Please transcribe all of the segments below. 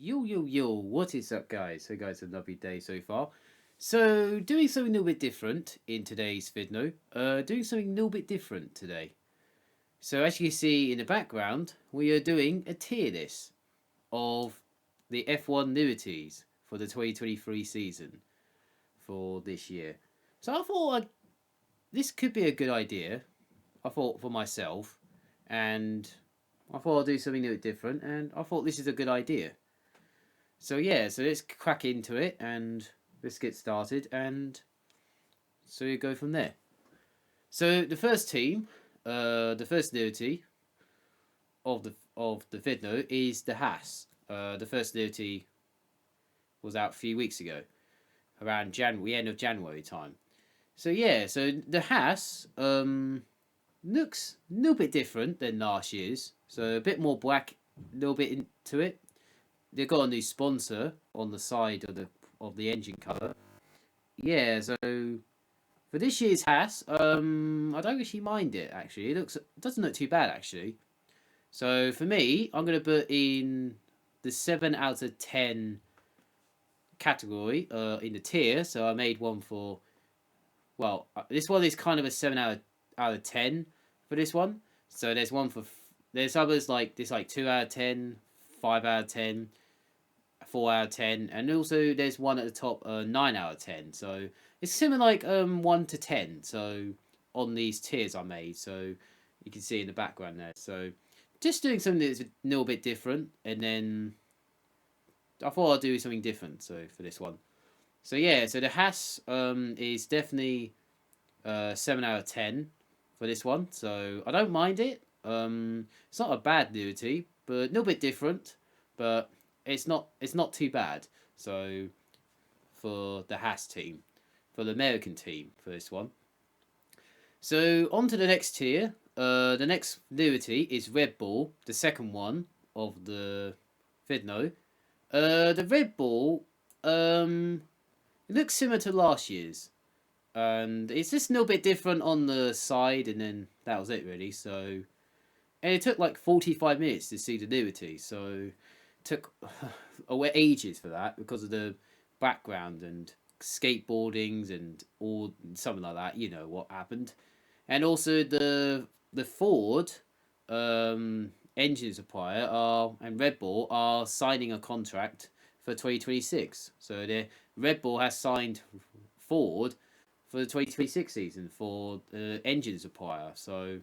Yo, what is up, guys? So, guys, a lovely day so far. So, doing something a little bit different in today's video. Doing something a little bit different today. So, as you can see in the background, we are doing a tier list of the F1 Liveries for the 2023 season for this year. So, I thought this could be a good idea. I thought for myself, and I thought I'd do something a little bit different, and I thought this is a good idea. So yeah, so let's crack into it and let's get started, and so you go from there. So the first team, the first liberty of the video is the Haas. The first liberty was out a few weeks ago, around January, end of January time. So yeah, so the Haas looks a little bit different than last year's. So a bit more black, a little bit into it. They've got a new sponsor on the side of the engine cover. Yeah, so for this year's Haas, I don't actually mind it. Actually, it doesn't look too bad actually. So for me, I'm gonna put in the 7 out of 10 category in the tier. So I made one for, well, this one is kind of a 7 out of 10 for this one. So there's one for, there's others like this, like 2 out of 10, 5 out of 10, 4 out of 10, and also there's one at the top, 9 out of 10. So it's similar, like 1 to 10. So on these tiers I made, so you can see in the background there. So just doing something that's a little bit different, and then I thought I'd do something different. So for this one, so yeah, so the Haas is definitely 7 out of 10 for this one. So I don't mind it. It's not a bad nudity, but a little bit different. But it's not too bad. So for the Haas team, for the American team for this one. So on to the next tier. The next nudity is Red Bull, the second one of the Vidno. The Red Bull it looks similar to last year's. And it's just a little bit different on the side, and then that was it really. So, and it took like 45 minutes to see the nudity, so it took ages for that because of the background and skateboardings and all something like that. You know what happened, and also the Ford engine supplier and Red Bull are signing a contract for 2026. So the Red Bull has signed Ford for the 2026 season for the engine supplier. So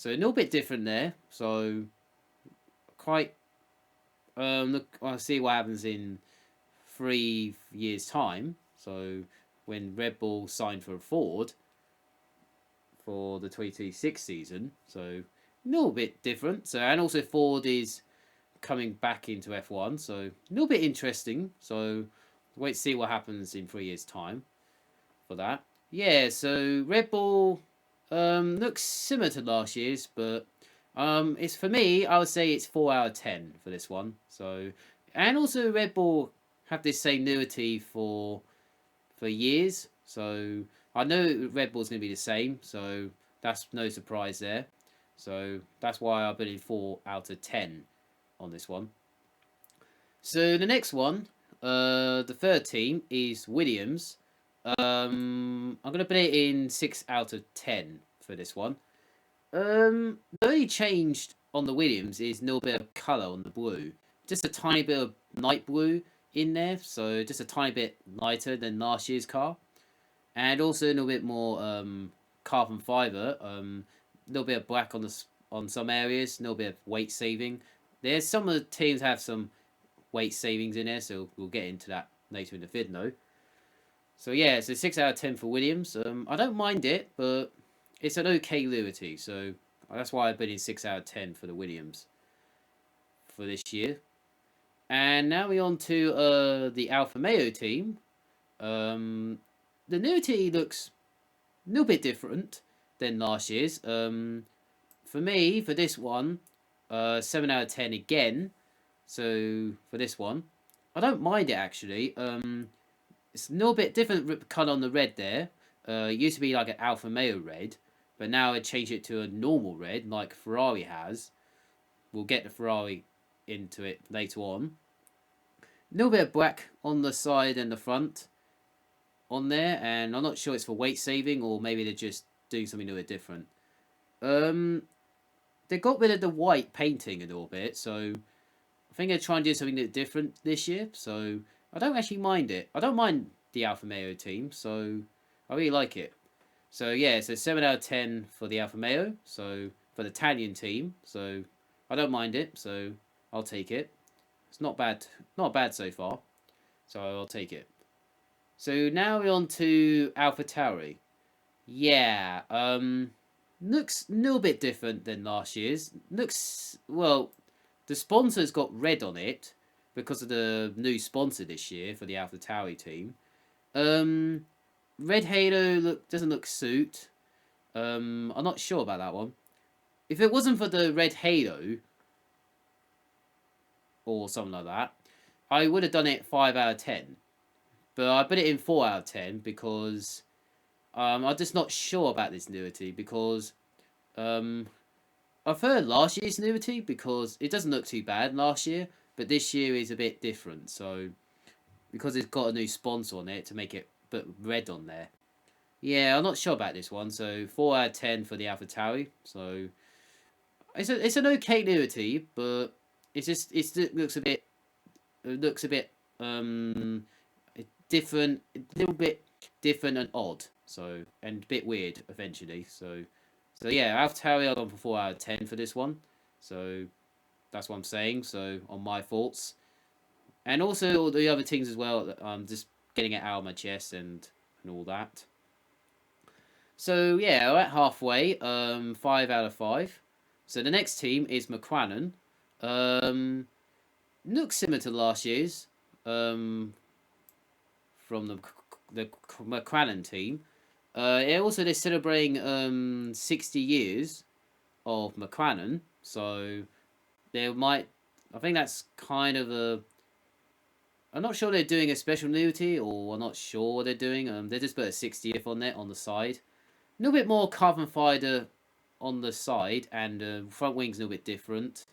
a little bit different there. So quite look, I'll see what happens in 3 years' time. So when Red Bull signed for Ford for the 2026 season, so a little bit different. So and also Ford is coming back into F1, so a little bit interesting. So wait to see what happens in 3 years' time for that. Yeah, so Red Bull looks similar to last year's, but it's for me. I would say it's 4 out of 10 for this one. So and also Red Bull have this same nudity for years. So I know Red Bull's gonna be the same. So that's no surprise there. So that's why I put in 4 out of 10 on this one. So the next one, the third team is Williams. I'm gonna put it in 6 out of 10 for this one. The only changed on the Williams is a little bit of colour on the blue, just a tiny bit of light blue in there, so just a tiny bit lighter than last year's car, and also a little bit more carbon fibre, a little bit of black on some areas, a little bit of weight saving. There's some of the teams have some weight savings in there, so we'll get into that later in the video. So yeah, so 6 out of 10 for Williams. I don't mind it, but it's an okay liberty, so that's why I put in 6 out of 10 for the Williams for this year. And now we're on to the Alfa Romeo team. The nudity looks a little bit different than last year's. For me, for this one, 7 out of 10 again. So for this one, I don't mind it actually. It's a little bit different colour on the red there. It used to be like an Alfa Romeo red, but now I changed it to a normal red like Ferrari has. We'll get the Ferrari into it later on. A little bit of black on the side and the front on there, and I'm not sure it's for weight saving or maybe they're just doing something a little bit different. Um, they got rid of the white painting a little bit, so I think they're trying to do something a bit different this year. So I don't actually mind it. I don't mind the Alfa Romeo team, so I really like it. So yeah, so 7 out of 10 for the Alfa Romeo. So for the Italian team, so I don't mind it. So I'll take it. It's not bad, not bad so far. So I'll take it. So now we're on to AlphaTauri. Yeah, looks a little bit different than last year's. Looks, well, the sponsor's got red on it because of the new sponsor this year for the AlphaTauri team. Um, Red Halo doesn't look suit. I'm not sure about that one. If it wasn't for the red halo or something like that, I would have done it 5 out of 10. But I put it in 4 out of 10 because I'm just not sure about this nudity because um, I've heard last year's nudity because it doesn't look too bad last year, but this year is a bit different. So because it's got a new sponsor on it to make it put red on there. Yeah, I'm not sure about this one. So 4 out of 10 for the AlphaTauri. So it's an okay nudity, but it looks a bit different, a little bit different and odd. So and a bit weird eventually. So yeah, AlphaTauri I've gone for 4 out of 10 for this one. So that's what I'm saying. So on my thoughts, and also all the other things as well. I'm just getting it out of my chest and all that. So yeah, we're at halfway. 5 out of 5. So the next team is McLaren. Um, Looks similar to last year's. From the McLaren team. Also they're celebrating 60 years of McLaren, so they might. I think that's kind of a. I'm not sure they're doing a special nudity, or I'm not sure what they're doing. They just put a 60th on there on the side. A little bit more carbon fiber on the side, and front wing's a little bit different.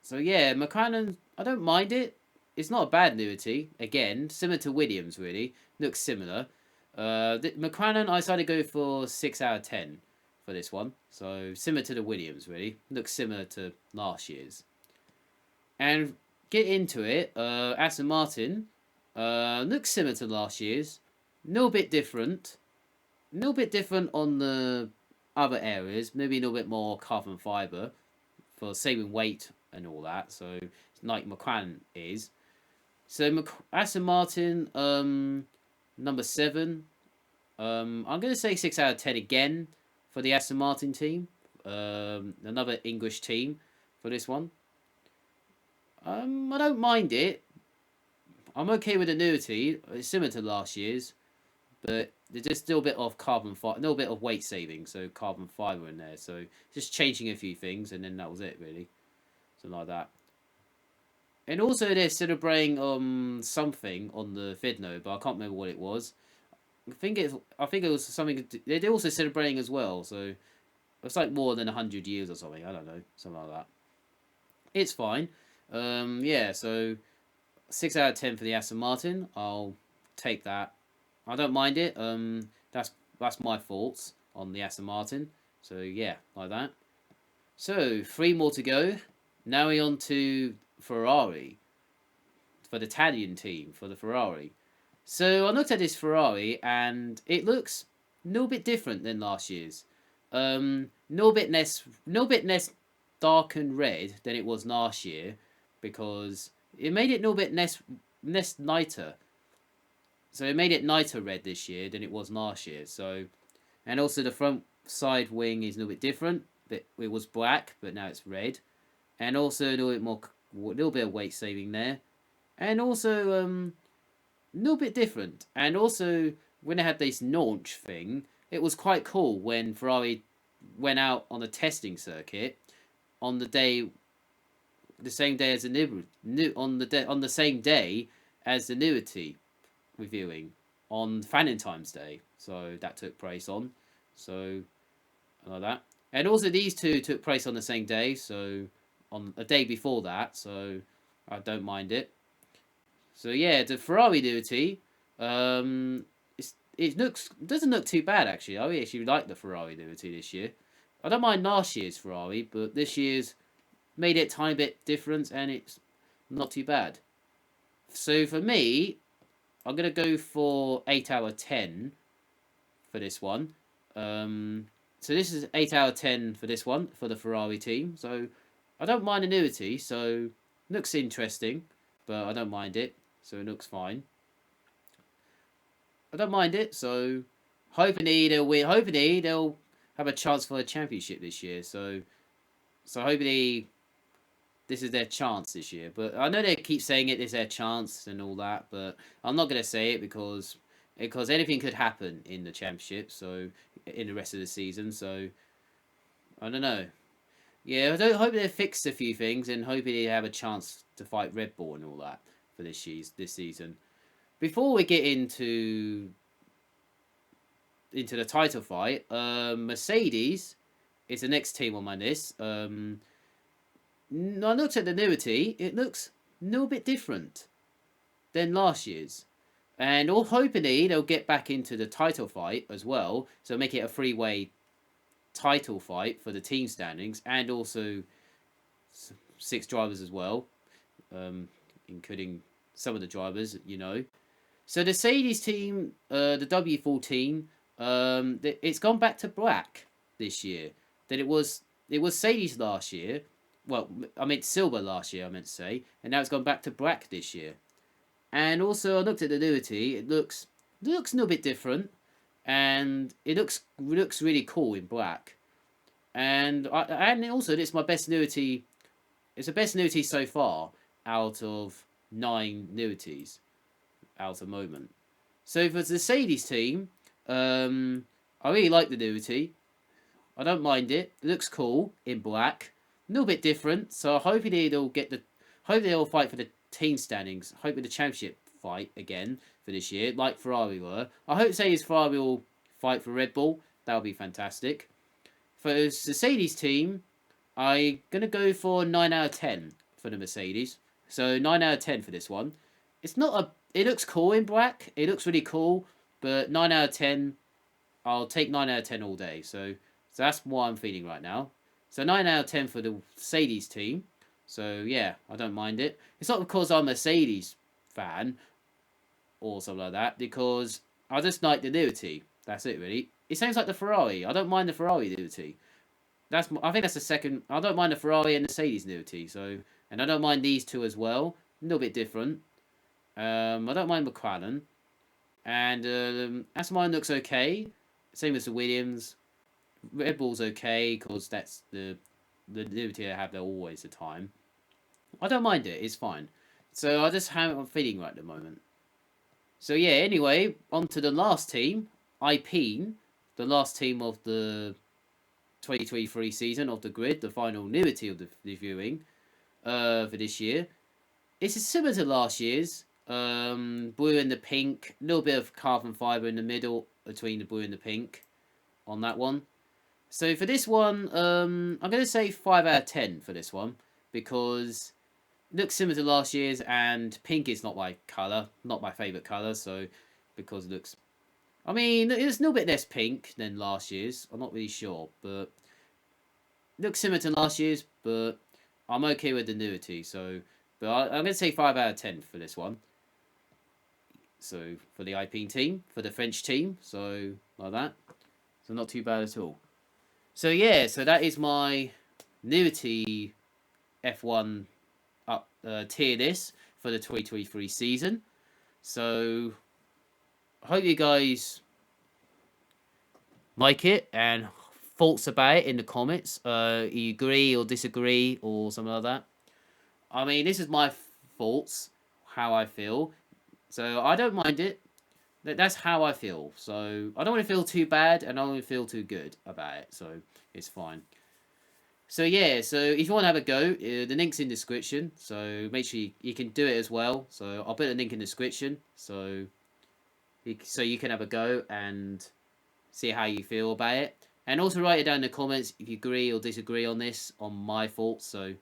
So yeah, McLaren, I don't mind it. It's not a bad nudity. Again, similar to Williams, really. Looks similar. McLaren, I decided to go for 6 out of 10 for this one. So similar to the Williams, really. Looks similar to last year's. And get into it. Aston Martin looks similar to last year's. A little bit different. A little bit different on the other areas. Maybe a little bit more carbon fiber for saving weight and all that. So like McLaren is. So Aston Martin, number 7. I'm going to say 6 out of 10 again for the Aston Martin team. Another English team for this one. I don't mind it. I'm okay with the nudity. It's similar to last year's, but there's just still a bit of carbon fiber, a little bit of weight saving, so carbon fiber in there. So just changing a few things, and then that was it really, something like that. And also they're celebrating something on the Fidno, but I can't remember what it was. I think it was something they're also celebrating as well. So it's like more than 100 years or something. I don't know, something like that. It's fine. Yeah. So 6 out of 10 for the Aston Martin. I'll take that. I don't mind it. That's my thoughts on the Aston Martin. So yeah, like that. So 3 more to go. Now we're on to Ferrari for the Italian team for the Ferrari. So I looked at this Ferrari and it looks a little bit different than last year's. Little bit less dark and red than it was last year because it made it a little bit less lighter. So it made it lighter red this year than it was last year. So, and also the front side wing is a little bit different. It was black, but now it's red, and also a little bit of weight saving there, and also a little bit different. And also when they had this launch thing, it was quite cool when Ferrari went out on a testing circuit on the same day as the same day as the nudity reviewing on Valentine's Day. So that took place on. So like that. And also these two took place on the same day, so on a day before that, so I don't mind it. So yeah, the Ferrari Liberty, it doesn't look too bad actually. I actually like the Ferrari Liberty this year. I don't mind last year's Ferrari, but this year's made it a tiny bit different, and it's not too bad. So for me, I'm gonna go for 8 out of 10 for this one. So this is 8 out of 10 for this one for the Ferrari team. So I don't mind annuity. So looks interesting, but I don't mind it. So it looks fine. I don't mind it. So hopefully they'll win. Hopefully they'll have a chance for a championship this year. So hopefully this is their chance this year. But I know they keep saying it is their chance and all that, but I'm not gonna say it because anything could happen in the championship. So in the rest of the season. So I don't know. Yeah, I don't hope they fix a few things and hope they have a chance to fight Red Bull and all that for this season. Before we get into the title fight, Mercedes is the next team on my list. I looked at the annuity. It looks a little bit different than last year's. And all hopefully they'll get back into the title fight as well. So make it a three-way title fight for the team standings and also 6 drivers as well, including some of the drivers, you know. So the Mercedes team, the W14, it's gone back to black this year. That it was Mercedes last year. Well, I meant silver last year, I meant to say, and now it's gone back to black this year. And also, I looked at the annuity. It looks a little bit different, and it looks really cool in black. And also, it's my best annuity. It's the best annuity so far out of 9 annuities out of the moment. So for the Mercedes team, I really like the annuity. I don't mind it. It looks cool in black. A little bit different. So hopefully they'll fight for the team standings. Hopefully the championship fight again for this year, like Ferrari were. I hope Ferrari will fight for Red Bull. That would be fantastic. For the Mercedes team, I'm gonna go for 9 out of 10 for the Mercedes. So 9 out of 10 for this one. It's not a. It looks cool in black. It looks really cool, but 9 out of 10. I'll take 9 out of 10 all day. So that's what I'm feeling right now. So 9 out of 10 for the Mercedes team. So yeah, I don't mind it. It's not because I'm a Mercedes fan or something like that. Because I just like the liberty. That's it really. It sounds like the Ferrari. I don't mind the Ferrari liberty. I think that's the second. I don't mind the Ferrari and the Mercedes liberty. So and I don't mind these two as well. A little bit different. I don't mind McLaren. And Aston Martin looks okay. Same as the Williams. Red Bull's okay because that's the liberty I have there always the time. I don't mind it. It's fine. So I just have I'm feeling right at the moment. So yeah. Anyway, on to the last team, Alpine, the last team of the 2023 season of the grid, the final liberty of the viewing for this year. It's similar to last year's. Blue and the pink, a little bit of carbon fibre in the middle between the blue and the pink on that one. So for this one, I'm going to say 5 out of 10 for this one because it looks similar to last year's and pink is not my colour, not my favourite colour. So because it looks, I mean, it's a little bit less pink than last year's. I'm not really sure, but it looks similar to last year's, but I'm okay with the annuity. So, but I'm going to say 5 out of 10 for this one. So for the Alpine team, for the French team, so like that. So not too bad at all. So yeah, so that is my Liberty F1 up tier list for the 2023 season. So I hope you guys like it and thoughts about it in the comments. You agree or disagree or something like that. I mean, this is my thoughts, how I feel. So I don't mind it. That's how I feel. So I don't want to feel too bad and I don't want to feel too good about it. So it's fine. So yeah, so if you want to have a go, the link's in the description. So make sure you can do it as well. So I'll put a link in the description. So you can have a go and see how you feel about it. And also write it down in the comments if you agree or disagree on this, on my thoughts. So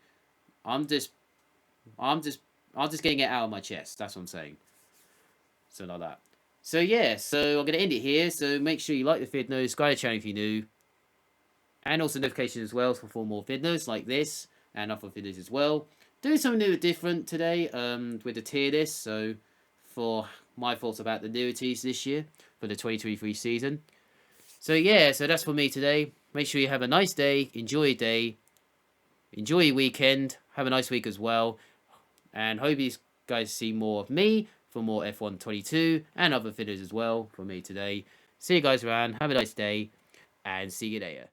I'm just I'm just getting it out of my chest. That's what I'm saying. So like that. So yeah, so I'm gonna end it here. So make sure you like the vid, subscribe to the channel if you're new, and also notifications as well for more vid like this and other videos as well. Doing something new and different today with the tier list. So for my thoughts about the newities this year for the 2023 season. So yeah, so that's for me today. Make sure you have a nice day, enjoy your day, enjoy your weekend, have a nice week as well, and hope you guys see more of me for more F1 22 and other videos as well from me today. See you guys around, have a nice day, and see you later.